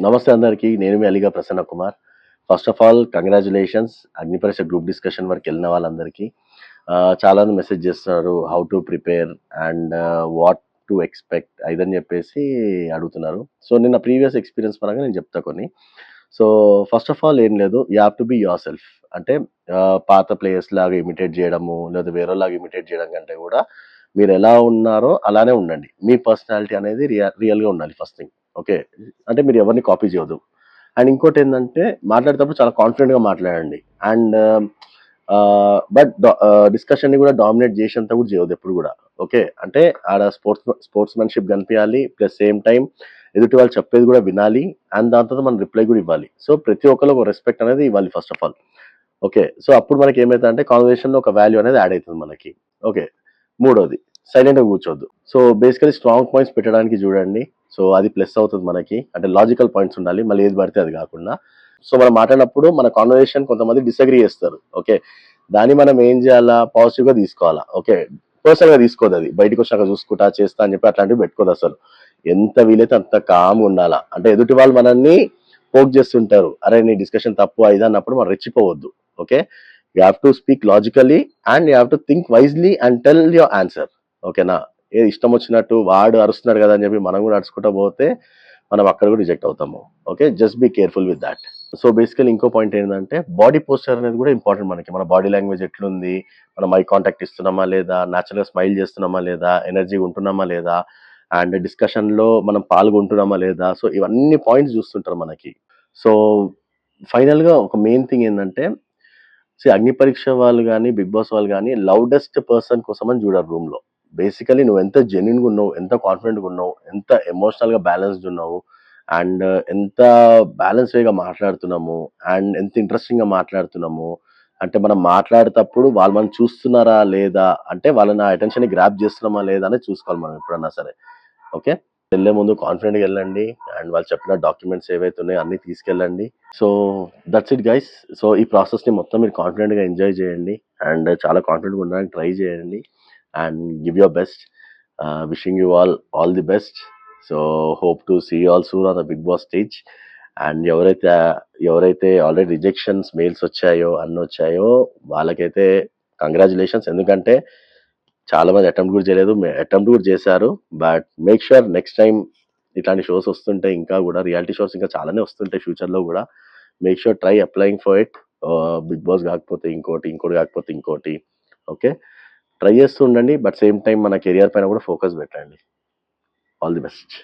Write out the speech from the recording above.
నమస్తే అందరికీ. నేను మీ అలీగా Prasanna Kumar. First of all congratulations Agnipariksha group discussion వరకు వెళ్ళిన వాళ్ళందరికీ. చాలా మంది మెసేజ్ చేస్తున్నారు how to prepare and what to expect ఇదని చెప్పేసి అడుగుతున్నారు. సో నిన్న ప్రీవియస్ ఎక్స్పీరియన్స్ పరంగా నేను చెప్తా కొన్ని. సో ఫస్ట్ ఆఫ్ ఆల్ ఏం లేదు, you have to be yourself. అంటే పాత ప్లేయర్స్ లాగా ఇమిటేట్ చేయడము లేదా వేరేలాగా ఇమిటేట్ చేయడం కంటే కూడా మీరు ఎలా ఉన్నారో అలానే ఉండండి. మీ పర్సనాలిటీ అనేది రియల్గా ఉండాలి ఫస్ట్ థింగ్. ఓకే, అంటే మీరు ఎవరిని కాపీ చేయవద్దు. అండ్ ఇంకోటి ఏంటంటే మాట్లాడేటప్పుడు చాలా కాన్ఫిడెంట్గా మాట్లాడండి. అండ్ బట్ డిస్కషన్ని కూడా డామినేట్ చేసేంత కూడా చేయవద్దు ఎప్పుడు కూడా. ఓకే, అంటే ఆడ స్పోర్ట్స్మెన్షిప్ కనిపించాలి, ప్లస్ సేమ్ టైం ఎదుటి వాళ్ళు చెప్పేది కూడా వినాలి. అండ్ దాని తర్వాత మనం రిప్లై కూడా ఇవ్వాలి. సో ప్రతి ఒక్కరు ఒక రెస్పెక్ట్ అనేది ఇవ్వాలి first of all. Okay, so అప్పుడు మనకి ఏమైతే అంటే కాన్వర్సేషన్లో ఒక వాల్యూ అనేది యాడ్ అవుతుంది మనకి. ఓకే, మూడోది సైలెంట్గా కూర్చోవద్దు. సో బేసికలీ స్ట్రాంగ్ పాయింట్స్ పెట్టడానికి చూడండి. సో అది ప్లస్ అవుతుంది మనకి. అంటే లాజికల్ పాయింట్స్ ఉండాలి, మళ్ళీ ఏది పడితే అది కాకుండా. సో మనం మాట్లాడినప్పుడు మన కాన్వర్సేషన్ కొంతమంది డిసగ్రీ చేస్తారు. ఓకే, దాన్ని మనం ఏం చేయాలా, పాజిటివ్గా తీసుకోవాలా. ఓకే, పర్సనల్గా తీసుకోదు. అది బయటకు వచ్చాక చూసుకుంటా చేస్తా అని చెప్పి అట్లాంటివి పెట్టుకోదు అసలు. ఎంత వీలైతే అంత కామ్ ఉండాలా. అంటే ఎదుటి వాళ్ళు మనల్ని పోక్ చేస్తుంటారు, అరే నీ డిస్కషన్ తప్పు అయిదా అన్నప్పుడు మనం రెచ్చిపోవద్దు. Okay, you have to speak logically and you have to think wisely and tell your answer. ఓకేనా, ఏది ఇష్టం వచ్చినట్టు వాడు అరుస్తున్నాడు కదా అని చెప్పి మనం కూడా అరుచుకుంటా పోతే మనం అక్కడ కూడా రిజెక్ట్ అవుతాము. Okay, just be careful with that. So basically ఇంకో పాయింట్ ఏంటంటే బాడీ పోస్చర్ అనేది కూడా ఇంపార్టెంట్ మనకి. మన బాడీ లాంగ్వేజ్ ఎట్లుంది, మనం ఐ కాంటాక్ట్ ఇస్తున్నామా లేదా, న్యాచురల్గా స్మైల్ చేస్తున్నామా లేదా, ఎనర్జీ ఉంటున్నామా లేదా, అండ్ డిస్కషన్లో మనం పాల్గొంటున్నామా లేదా. సో ఇవన్నీ పాయింట్స్ చూస్తుంటారు మనకి. సో ఫైనల్గా ఒక మెయిన్ థింగ్ ఏంటంటే, అగ్ని పరీక్ష వాళ్ళు కానీ బిగ్ బాస్ వాళ్ళు కానీ లౌడెస్ట్ పర్సన్ కోసం అని చూడరు రూమ్లో. బేసికలీ నువ్వు ఎంత జెన్యున్గా ఉన్నావు, ఎంత కాన్ఫిడెంట్గా ఉన్నావు, ఎంత ఎమోషనల్గా బ్యాలెన్స్డ్ ఉన్నావు, అండ్ ఎంత బ్యాలెన్స్ వేగా మాట్లాడుతున్నాము, అండ్ ఎంత ఇంట్రెస్టింగ్గా మాట్లాడుతున్నాము. అంటే మనం మాట్లాడేటప్పుడు వాళ్ళు మనం చూస్తున్నారా లేదా, అంటే వాళ్ళని అటెన్షన్ గ్రాప్ చేస్తున్నామా లేదా అనేది చూసుకోవాలి మనం ఎప్పుడన్నా సరే. ఓకే, వెళ్ళే ముందు కాన్ఫిడెంట్గా వెళ్ళండి. అండ్ వాళ్ళు చెప్పిన డాక్యుమెంట్స్ ఏవైతే ఉన్నాయో అన్నీ తీసుకెళ్ళండి. So that's it guys. So ఈ ప్రాసెస్ని మొత్తం మీరు కాన్ఫిడెంట్గా ఎంజాయ్ చేయండి అండ్ చాలా కాన్ఫిడెంట్గా ఉండడానికి ట్రై చేయండి and give your best. Wishing you all the best. So hope to see you all soon on the Bigg Boss stage. And ఎవరైతే ఆల్రెడీ రిజెక్షన్స్ మెయిల్స్ వచ్చాయో అన్నీ వచ్చాయో వాళ్ళకైతే కంగ్రాచులేషన్స్. ఎందుకంటే చాలా మంది అటెంప్ట్ కూడా చేశారు. But make sure next time ఇట్లాంటి షోస్ వస్తుంటే, ఇంకా కూడా రియాలిటీ షోస్ ఇంకా చాలానే వస్తుంటాయి ఫ్యూచర్లో కూడా. Make sure try applying for it. Bigg Boss కాకపోతే ఇంకోటి కాకపోతే ఇంకోటి. ఓకే, ట్రై చేస్తూ ఉండండి. బట్ సేమ్ టైం మన కెరియర్ పైన కూడా ఫోకస్ పెట్టండి. All the best.